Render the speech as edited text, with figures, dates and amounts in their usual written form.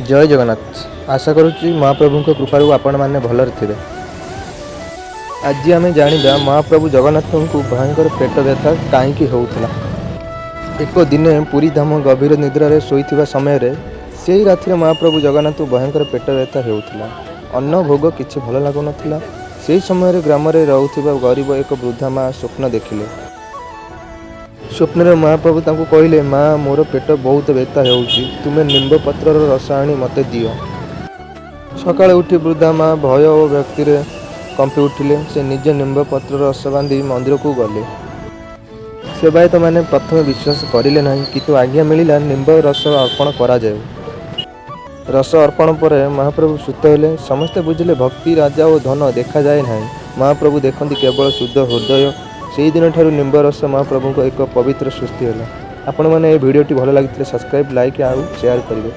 जय जगन्नाथ। आशा करुच्ची महाप्रभु कृपारू आपण मैंने भलरे थे। आज आम जाना महाप्रभु जगन्नाथ को भयंकर पेट व्यथा कहीं होता। एक दिने पुरी धाम गभीर निद्रा शोता समय से राति महाप्रभु जगन्नाथ भयंकर पेट व्यथा होता। अन्न भोग किसी भल लगुन से समय ग्राम रोकवा गरीब एक वृद्धा माँ स्वप्न देखिले। स्वप्न महाप्रभु तांको कहले, माँ मोर पेट बहुत व्यथा होउची, तुमे निम्ब पत्र रस आनी मते दियो। सकाळे उठी वृद्धा माँ भय और व्यक्ति कंपी उठिले। से निज निम्ब पत्र रस बांधी मंदिर को गले। सेवायत मैंने प्रथम विश्वास करिले नहीं, किंतु आज्ञा मिलिला निम्ब रस अर्पण करा जाए। रस अर्पण पर महाप्रभु सुत हेले। समस्ते बुझिले भक्ति राजा और धन देखा जाए नहीं, महाप्रभु देखती केवल शुद्ध हृदय। से दिन ठारू निम्ब रस महाप्रभु को एक पवित्र सृष्टि है। आपण मैंने भिडियोटी भल लगी सब्सक्राइब, लाइक और शेयर करेंगे।